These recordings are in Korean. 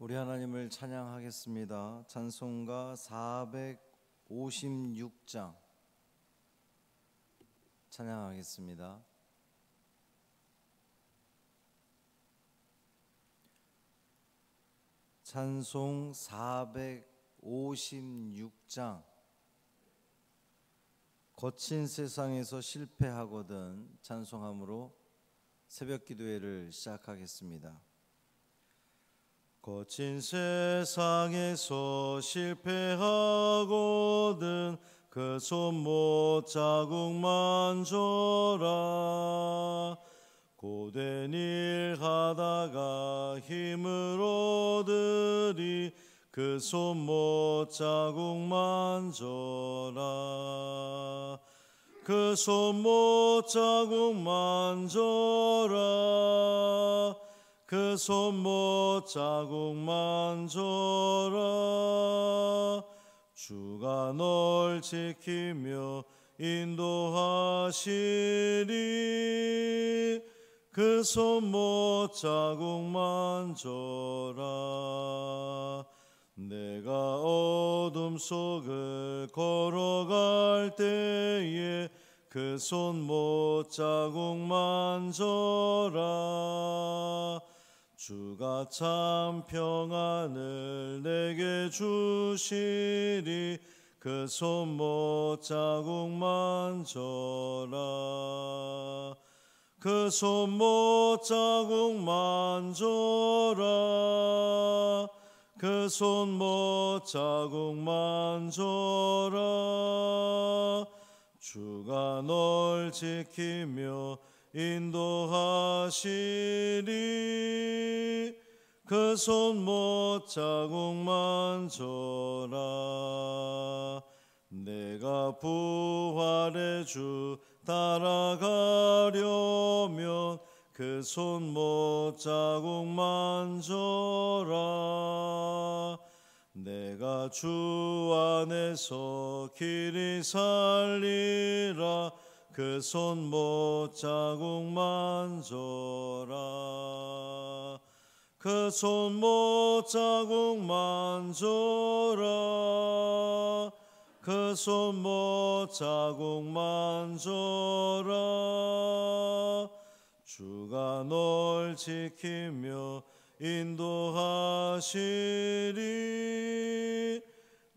우리 하나님을 찬양하겠습니다. 찬송가 456장 찬양하겠습니다. 찬송 456장. 거친 세상에서 실패하거든 찬송함으로 새벽 기도회를 시작하겠습니다. 거친 세상에서 실패하거든 그 손못 자국만 줘라. 고된 일 하다가 힘을 얻으리 그 손못 자국만 줘라. 그 손못 자국만 줘라. 그 손못 자국만 줘라. 주가 널 지키며 인도하시리. 그 손못 자국만 줘라. 내가 어둠 속을 걸어갈 때에 그 손못 자국만 줘라. 주가 참 평안을 내게 주시리. 그 손못 자국만 줘라. 그 손못 자국만 줘라. 그 손못 자국만 줘라. 주가 널 지키며 인도하시리. 그 손못 자국만 줘라. 내가 부활의 주 따라가려면 그 손못 자국만 줘라. 내가 주 안에서 길이 살리라. 그 손못 자국만 줘라. 그 손못 자국만 줘라. 그 손못 자국만 줘라. 주가 널 지키며 인도하시리.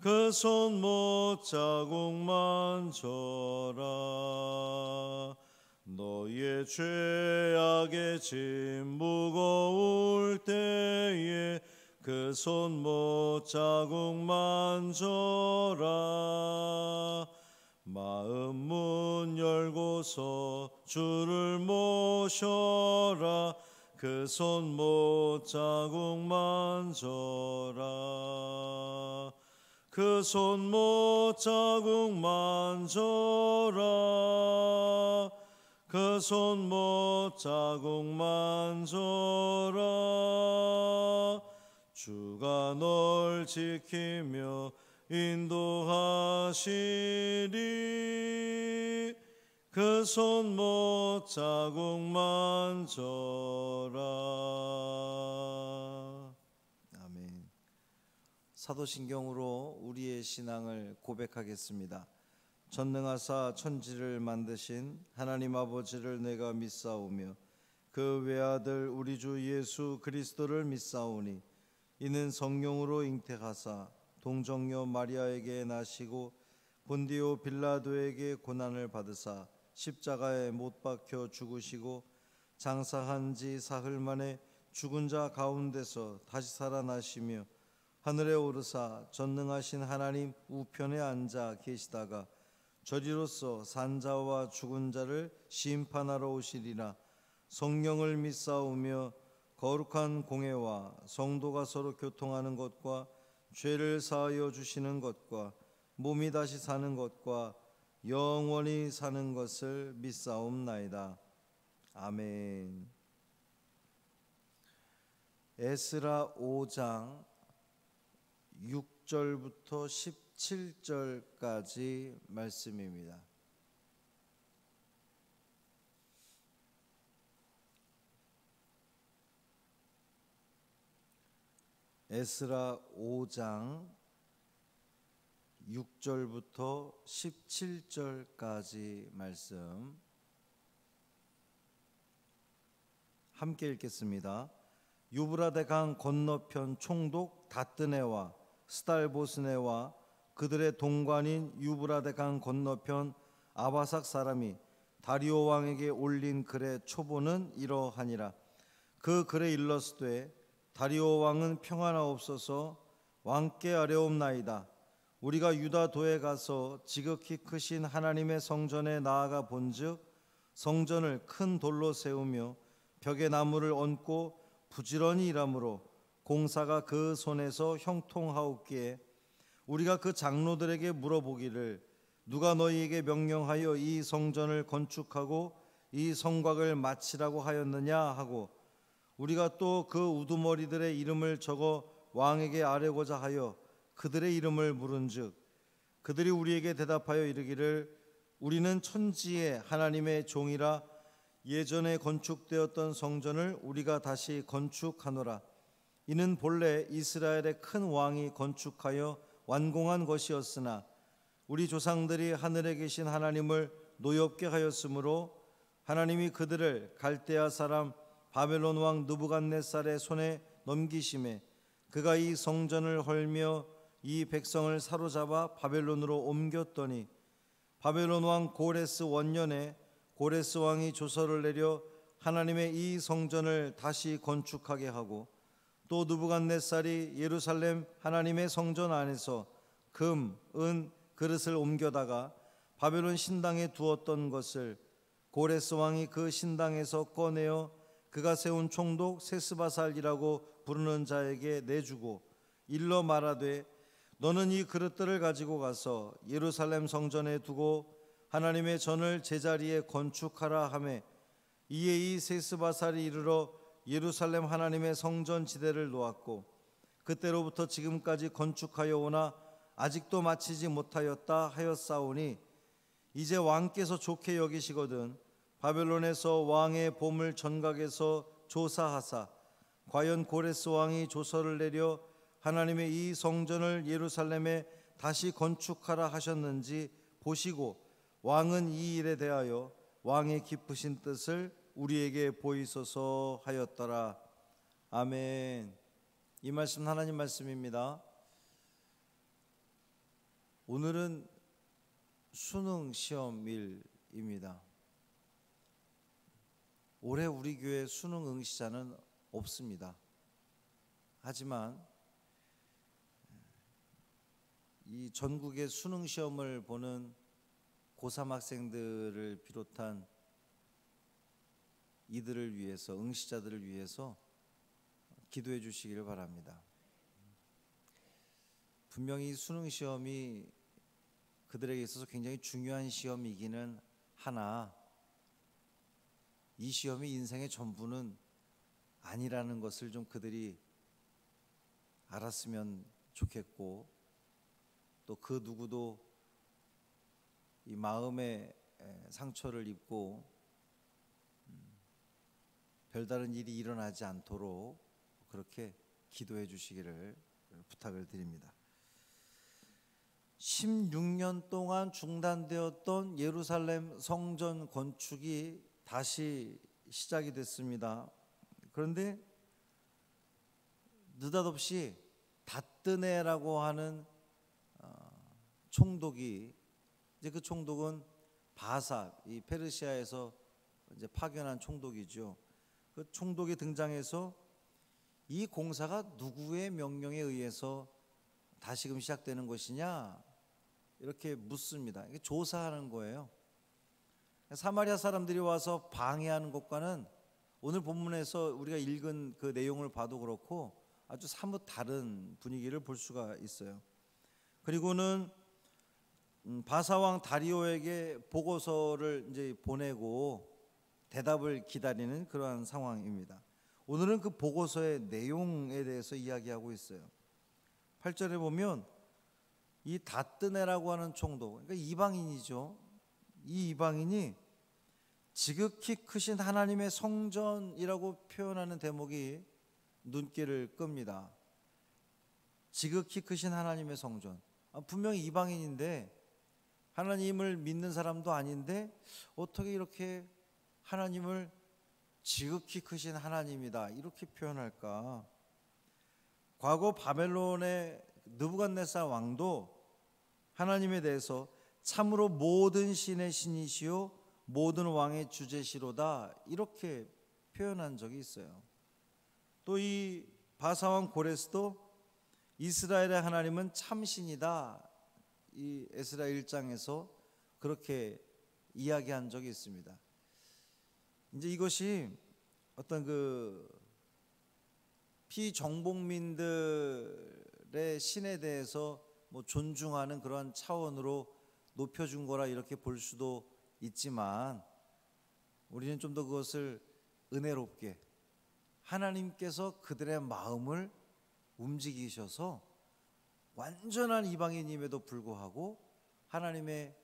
그 손못 자국만 줘라. 너의 죄악의 짐 무거울 때에 그 손못 자국만 줘라. 마음 문 열고서 주를 모셔라. 그 손못 자국만 줘라. 그 손못 자국만 줘라. 그 손못 자국만 줘라. 주가 널 지키며 인도하시리. 그 손못 자국만 줘라. 아멘. 사도신경으로 우리의 신앙을 고백하겠습니다. 전능하사 천지를 만드신 하나님 아버지를 내가 믿사오며 그 외아들 우리 주 예수 그리스도를 믿사오니 이는 성령으로 잉태하사 동정녀 마리아에게 나시고 본디오 빌라도에게 고난을 받으사 십자가에 못 박혀 죽으시고 장사한 지 사흘 만에 죽은 자 가운데서 다시 살아나시며 하늘에 오르사 전능하신 하나님 우편에 앉아 계시다가 저리로서 산자와 죽은 자를 심판하러 오시리라. 성령을 믿사오며 거룩한 공회와 성도가 서로 교통하는 것과 죄를 사하여 주시는 것과 몸이 다시 사는 것과 영원히 사는 것을 믿사옵나이다. 아멘. 에스라 5장 6절부터 17절까지 말씀입니다. 에스라 5장 6절부터 17절까지 말씀 함께 읽겠습니다. 유브라데 강 건너편 총독 다뜨네와 스달보스네와 그들의 동관인 유브라데 강 건너편 아바삭 사람이 다리오 왕에게 올린 글의 초보는 이러하니라. 그 글에 일렀으되 다리오 왕은 평안하옵소서. 왕께 아뢰옵나이다. 우리가 유다도에 가서 지극히 크신 하나님의 성전에 나아가 본즉 성전을 큰 돌로 세우며 벽에 나무를 얹고 부지런히 일하므로 공사가 그 손에서 형통하옵기에 우리가 그 장로들에게 물어보기를 누가 너희에게 명령하여 이 성전을 건축하고 이 성곽을 마치라고 하였느냐 하고 우리가 또 그 우두머리들의 이름을 적어 왕에게 아뢰고자 하여 그들의 이름을 물은즉 그들이 우리에게 대답하여 이르기를 우리는 천지의 하나님의 종이라 예전에 건축되었던 성전을 우리가 다시 건축하노라. 이는 본래 이스라엘의 큰 왕이 건축하여 완공한 것이었으나 우리 조상들이 하늘에 계신 하나님을 노엽게 하였으므로 하나님이 그들을 갈대아 사람 바벨론 왕 느부갓네살의 손에 넘기심에 그가 이 성전을 헐며 이 백성을 사로잡아 바벨론으로 옮겼더니 바벨론 왕 고레스 원년에 고레스 왕이 조서를 내려 하나님의 이 성전을 다시 건축하게 하고 또 느부갓네살이 예루살렘 하나님의 성전 안에서 금, 은, 그릇을 옮겨다가 바벨론 신당에 두었던 것을 고레스 왕이 그 신당에서 꺼내어 그가 세운 총독 세스바살이라고 부르는 자에게 내주고 일러 말하되 너는 이 그릇들을 가지고 가서 예루살렘 성전에 두고 하나님의 전을 제자리에 건축하라 하매 이에 이 세스바살이 이르러 예루살렘 하나님의 성전 지대를 놓았고 그때로부터 지금까지 건축하여 오나 아직도 마치지 못하였다 하였사오니 이제 왕께서 좋게 여기시거든 바벨론에서 왕의 보물 전각에서 조사하사 과연 고레스 왕이 조서를 내려 하나님의 이 성전을 예루살렘에 다시 건축하라 하셨는지 보시고 왕은 이 일에 대하여 왕의 깊으신 뜻을 우리에게 보이소서 하였더라. 아멘. 이 말씀 하나님 말씀입니다. 오늘은 수능 시험일입니다. 올해 우리 교회 수능 응시자는 없습니다. 하지만 이 전국의 수능 시험을 보는 고3 학생들을 비롯한 이들을 위해서 응시자들을 위해서 기도해 주시기를 바랍니다. 분명히 수능 시험이 그들에게 있어서 굉장히 중요한 시험이기는 하나 이 시험이 인생의 전부는 아니라는 것을 좀 그들이 알았으면 좋겠고 또 그 누구도 이 마음의 상처를 입고 별다른 일이 일어나지 않도록 그렇게 기도해 주시기를 부탁을 드립니다. 16년 동안 중단되었던 예루살렘 성전 건축이 다시 시작이 됐습니다. 그런데 느닷없이 다뜨네라고 하는 총독이 이제 그 총독은 바사 이 페르시아에서 이제 파견한 총독이죠. 그 총독이 등장해서 이 공사가 누구의 명령에 의해서 다시금 시작되는 것이냐 이렇게 묻습니다. 이게 조사하는 거예요. 사마리아 사람들이 와서 방해하는 것과는 오늘 본문에서 우리가 읽은 그 내용을 봐도 그렇고 아주 사뭇 다른 분위기를 볼 수가 있어요. 그리고는 바사왕 다리오에게 보고서를 이제 보내고 대답을 기다리는 그러한 상황입니다. 오늘은 그 보고서의 내용에 대해서 이야기하고 있어요. 8절에 보면 이 다뜨네라고 하는 총독, 그러니까 이방인이죠. 이 이방인이 지극히 크신 하나님의 성전이라고 표현하는 대목이 눈길을 끕니다. 지극히 크신 하나님의 성전. 분명히 이방인인데 하나님을 믿는 사람도 아닌데 어떻게 이렇게 하나님을 지극히 크신 하나님이다 이렇게 표현할까? 과거 바벨론의 느부갓네살 왕도 하나님에 대해서 참으로 모든 신의 신이시요 모든 왕의 주제시로다 이렇게 표현한 적이 있어요. 또 이 바사왕 고레스도 이스라엘의 하나님은 참신이다 이 에스라 1장에서 그렇게 이야기한 적이 있습니다. 이제 이것이 어떤 그 피정복민들의 신에 대해서 뭐 존중하는 그런 차원으로 높여준 거라 이렇게 볼 수도 있지만 우리는 좀 더 그것을 은혜롭게 하나님께서 그들의 마음을 움직이셔서 완전한 이방인임에도 불구하고 하나님의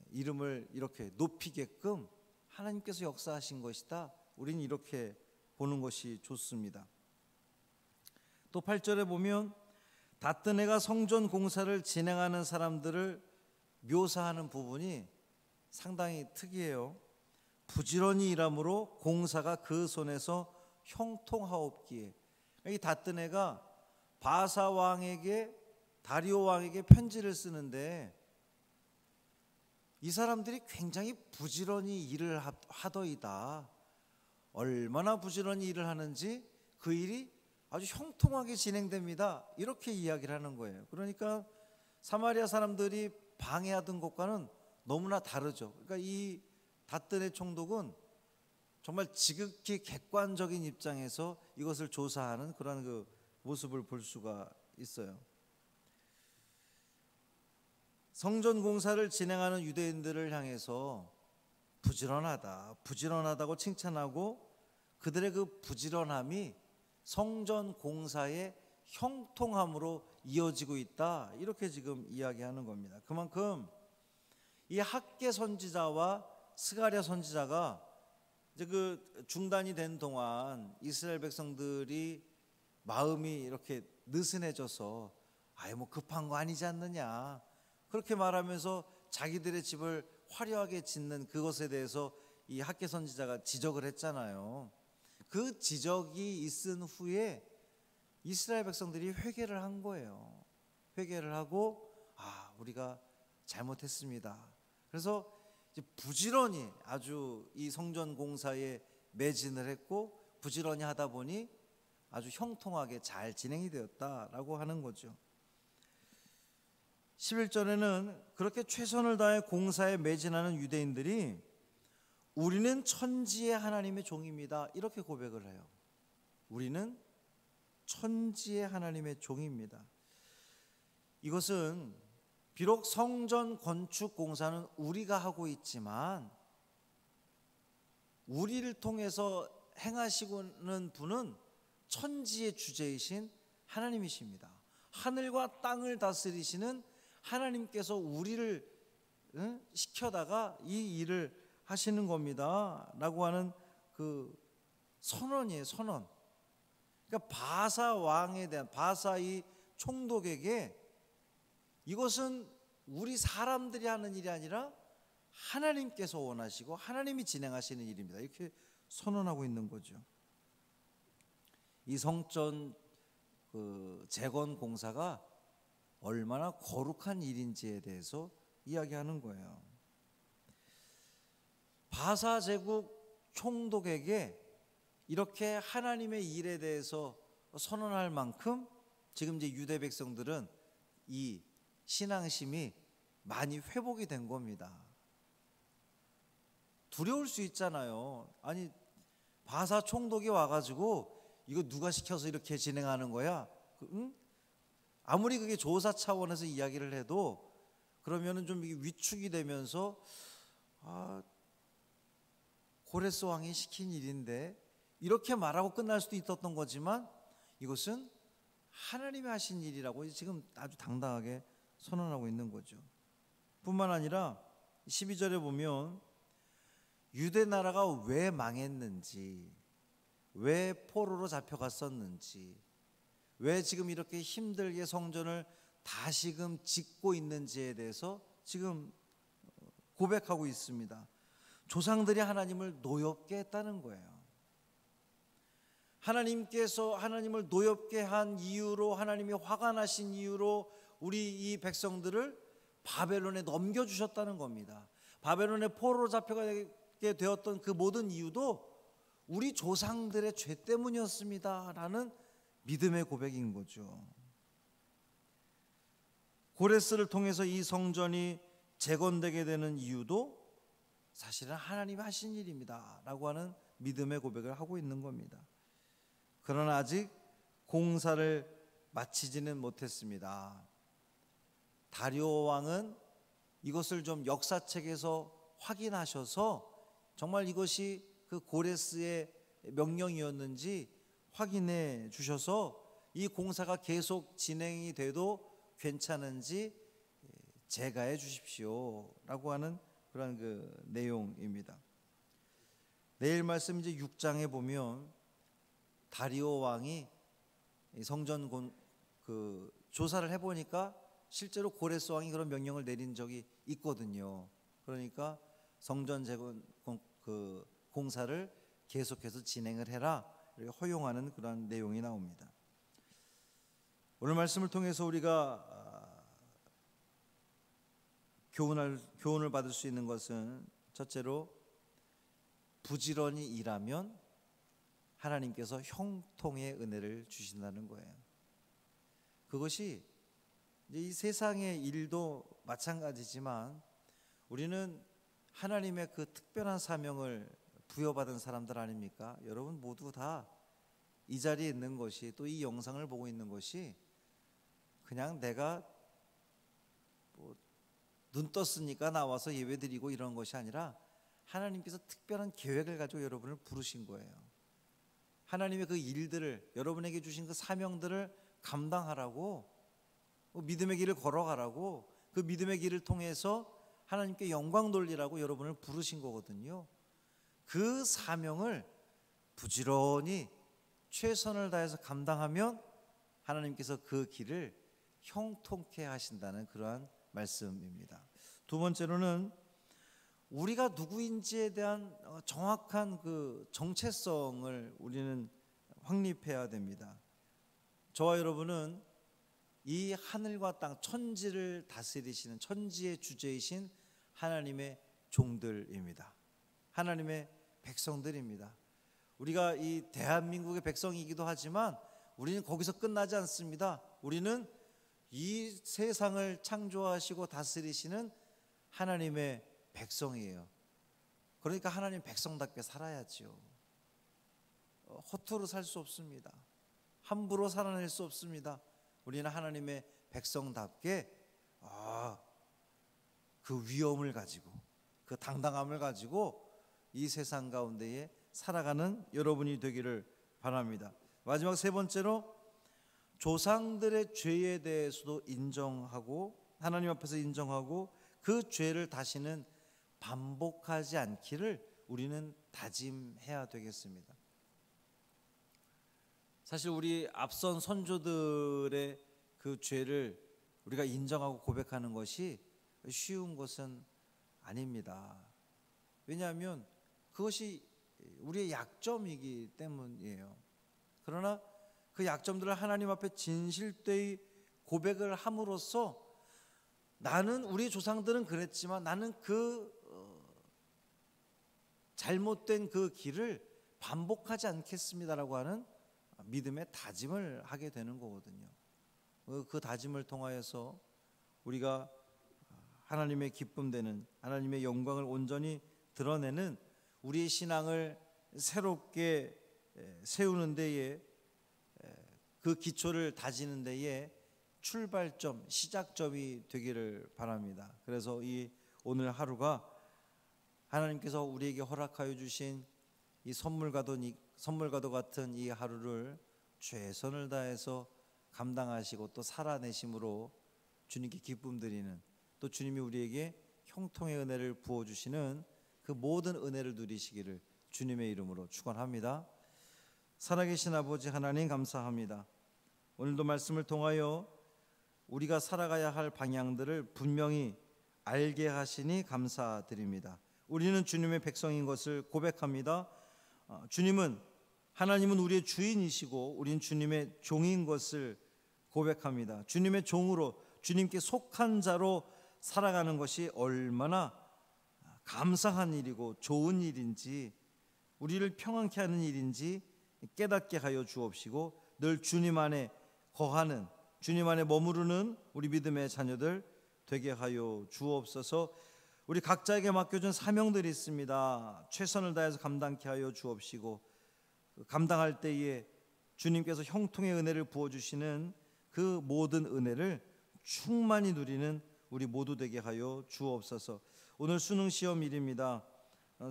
이름을 이렇게 높이게끔 하나님께서 역사하신 것이다. 우리는 이렇게 보는 것이 좋습니다. 또 8절에 보면 다뜨네가 성전 공사를 진행하는 사람들을 묘사하는 부분이 상당히 특이해요. 부지런히 일함으로 공사가 그 손에서 형통하옵기에. 이 다뜨네가 바사 왕에게 다리오 왕에게 편지를 쓰는데 이 사람들이 굉장히 부지런히 일을 하더이다. 얼마나 부지런히 일을 하는지 그 일이 아주 형통하게 진행됩니다. 이렇게 이야기를 하는 거예요. 그러니까 사마리아 사람들이 방해하던 것과는 너무나 다르죠. 그러니까 이 다뜨네 총독은 정말 지극히 객관적인 입장에서 이것을 조사하는 그런 그 모습을 볼 수가 있어요. 성전 공사를 진행하는 유대인들을 향해서 부지런하다고 칭찬하고 그들의 그 부지런함이 성전 공사의 형통함으로 이어지고 있다 이렇게 지금 이야기하는 겁니다. 그만큼 이 학개 선지자와 스가랴 선지자가 이제 그 중단이 된 동안 이스라엘 백성들이 마음이 이렇게 느슨해져서 뭐 급한 거 아니지 않느냐 그렇게 말하면서 자기들의 집을 화려하게 짓는 그것에 대해서 이 학개 선지자가 지적을 했잖아요. 그 지적이 있은 후에 이스라엘 백성들이 회개를 한 거예요. 회개를 하고 우리가 잘못했습니다. 그래서 이제 부지런히 아주 이 성전 공사에 매진을 했고 부지런히 하다 보니 아주 형통하게 잘 진행이 되었다라고 하는 거죠. 11절에는 그렇게 최선을 다해 공사에 매진하는 유대인들이 우리는 천지의 하나님의 종입니다. 이렇게 고백을 해요. 우리는 천지의 하나님의 종입니다. 이것은 비록 성전 건축 공사는 우리가 하고 있지만 우리를 통해서 행하시고는 분은 천지의 주제이신 하나님이십니다. 하늘과 땅을 다스리시는 하나님께서 우리를 시켜다가 이 일을 하시는 겁니다 라고 하는 그 선언이에요. 선언. 그러니까 바사 왕에 대한 바사 이 총독에게 이것은 우리 사람들이 하는 일이 아니라 하나님께서 원하시고 하나님이 진행하시는 일입니다. 이렇게 선언하고 있는 거죠. 이 성전 재건 공사가 얼마나 거룩한 일인지에 대해서 이야기하는 거예요. 바사 제국 총독에게 이렇게 하나님의 일에 대해서 선언할 만큼 지금 이제 유대 백성들은 이 신앙심이 많이 회복이 된 겁니다. 두려울 수 있잖아요. 아니 바사 총독이 와가지고 이거 누가 시켜서 이렇게 진행하는 거야? 아무리 그게 조사 차원에서 이야기를 해도 그러면은 좀 위축이 되면서 고레스 왕이 시킨 일인데 이렇게 말하고 끝날 수도 있었던 거지만 이것은 하나님이 하신 일이라고 지금 아주 당당하게 선언하고 있는 거죠. 뿐만 아니라 12절에 보면 유대 나라가 왜 망했는지, 왜 포로로 잡혀갔었는지, 왜 지금 이렇게 힘들게 성전을 다시금 짓고 있는지에 대해서 지금 고백하고 있습니다. 조상들이 하나님을 노엽게 했다는 거예요. 하나님께서 하나님을 노엽게 한 이유로, 하나님이 화가 나신 이유로 우리 이 백성들을 바벨론에 넘겨주셨다는 겁니다. 바벨론의 포로로 잡혀가게 되었던 그 모든 이유도 우리 조상들의 죄 때문이었습니다 라는 믿음의 고백인 거죠. 고레스를 통해서 이 성전이 재건되게 되는 이유도 사실은 하나님이 하신 일입니다 라고 하는 믿음의 고백을 하고 있는 겁니다. 그러나 아직 공사를 마치지는 못했습니다. 다리오 왕은 이것을 좀 역사책에서 확인하셔서 정말 이것이 그 고레스의 명령이었는지 확인해 주셔서 이 공사가 계속 진행이 돼도 괜찮은지 재가해 주십시오 라고 하는 그런 그 내용입니다. 내일 말씀 이제 6장에 보면 다리오 왕이 성전 조사를 해보니까 실제로 고레스 왕이 그런 명령을 내린 적이 있거든요. 그러니까 성전 재건 공사를 계속해서 진행을 해라 이렇게 허용하는 그런 내용이 나옵니다. 오늘 말씀을 통해서 우리가 교훈을 받을 수 있는 것은 첫째로 부지런히 일하면 하나님께서 형통의 은혜를 주신다는 거예요. 그것이 이 세상의 일도 마찬가지지만 우리는 하나님의 그 특별한 사명을 부여받은 사람들 아닙니까? 여러분 모두 다 이 자리에 있는 것이, 또 이 영상을 보고 있는 것이 그냥 내가 눈 떴으니까 나와서 예배드리고 이런 것이 아니라 하나님께서 특별한 계획을 가지고 여러분을 부르신 거예요. 하나님의 그 일들을, 여러분에게 주신 그 사명들을 감당하라고, 믿음의 길을 걸어가라고, 그 믿음의 길을 통해서 하나님께 영광 돌리라고 여러분을 부르신 거거든요. 그 사명을 부지런히 최선을 다해서 감당하면 하나님께서 그 길을 형통케 하신다는 그러한 말씀입니다. 두 번째로는 우리가 누구인지에 대한 정확한 그 정체성을 우리는 확립해야 됩니다. 저와 여러분은 이 하늘과 땅, 천지를 다스리시는 천지의 주제이신 하나님의 종들입니다. 하나님의 백성들입니다. 우리가 이 대한민국의 백성이기도 하지만 우리는 거기서 끝나지 않습니다. 우리는 이 세상을 창조하시고 다스리시는 하나님의 백성이에요. 그러니까 하나님 백성답게 살아야죠. 허투루 살 수 없습니다. 함부로 살아낼 수 없습니다. 우리는 하나님의 백성답게 그 위엄을 가지고, 그 당당함을 가지고 이 세상 가운데에 살아가는 여러분이 되기를 바랍니다. 마지막 세 번째로 조상들의 죄에 대해서도 인정하고, 하나님 앞에서 인정하고 그 죄를 다시는 반복하지 않기를 우리는 다짐해야 되겠습니다. 사실 우리 앞선 선조들의 그 죄를 우리가 인정하고 고백하는 것이 쉬운 것은 아닙니다. 왜냐하면 그것이 우리의 약점이기 때문이에요. 그러나 그 약점들을 하나님 앞에 진실되이 고백을 함으로써 나는, 우리 조상들은 그랬지만 나는 그 잘못된 그 길을 반복하지 않겠습니다라고 하는 믿음의 다짐을 하게 되는 거거든요. 그 다짐을 통하여서 우리가 하나님의 기쁨 되는, 하나님의 영광을 온전히 드러내는 우리의 신앙을 새롭게 세우는 데에, 그 기초를 다지는 데에 출발점, 시작점이 되기를 바랍니다. 그래서 이 오늘 하루가 하나님께서 우리에게 허락하여 주신 이 선물과도 같은 이 하루를 최선을 다해서 감당하시고 또 살아내심으로 주님께 기쁨 드리는, 또 주님이 우리에게 형통의 은혜를 부어주시는 그 모든 은혜를 누리시기를 주님의 이름으로 축원합니다. 살아계신 아버지 하나님 감사합니다. 오늘도 말씀을 통하여 우리가 살아가야 할 방향들을 분명히 알게 하시니 감사드립니다. 우리는 주님의 백성인 것을 고백합니다. 하나님은 우리의 주인이시고 우린 주님의 종인 것을 고백합니다. 주님의 종으로 주님께 속한 자로 살아가는 것이 얼마나 감사한 일이고 좋은 일인지, 우리를 평안케 하는 일인지 깨닫게 하여 주옵시고, 늘 주님 안에 거하는, 주님 안에 머무르는 우리 믿음의 자녀들 되게 하여 주옵소서. 우리 각자에게 맡겨준 사명들이 있습니다. 최선을 다해서 감당케 하여 주옵시고, 감당할 때에 주님께서 형통의 은혜를 부어주시는 그 모든 은혜를 충만히 누리는 우리 모두 되게 하여 주옵소서. 오늘 수능시험일입니다.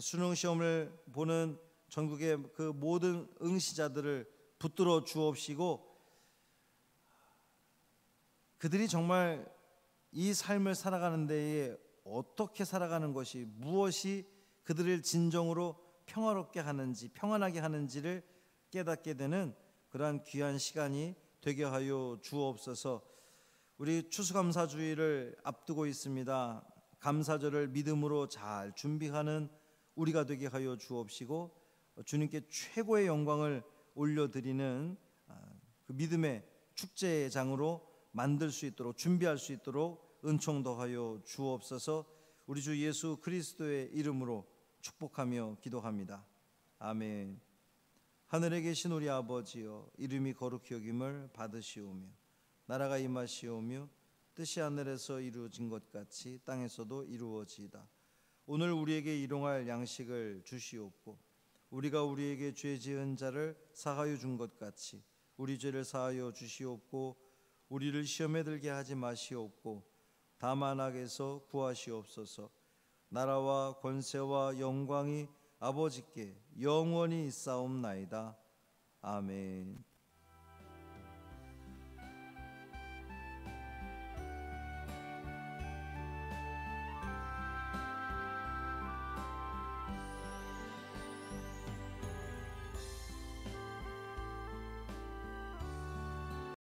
수능시험을 보는 전국의 그 모든 응시자들을 붙들어 주옵시고, 그들이 정말 이 삶을 살아가는 데에 어떻게 살아가는 것이, 무엇이 그들을 진정으로 평화롭게 하는지, 평안하게 하는지를 깨닫게 되는 그러한 귀한 시간이 되게 하여 주옵소서. 우리 추수감사주의를 앞두고 있습니다. 감사절을 믿음으로 잘 준비하는 우리가 되게 하여 주옵시고, 주님께 최고의 영광을 올려드리는 그 믿음의 축제장으로 만들 수 있도록, 준비할 수 있도록 은총 더하여 주옵소서. 우리 주 예수 그리스도의 이름으로 축복하며 기도합니다. 아멘. 하늘에 계신 우리 아버지여, 이름이 거룩히 여김을 받으시오며 나라가 임하시오며 뜻이 하늘에서 이루어진 것 같이 땅에서도 이루어지이다. 오늘 우리에게 일용할 양식을 주시옵고, 우리가 우리에게 죄 지은 자를 사하여 준 것 같이 우리 죄를 사하여 주시옵고, 우리를 시험에 들게 하지 마시옵고 다만 악에서 구하시옵소서. 나라와 권세와 영광이 아버지께 영원히 있사옵나이다. 아멘.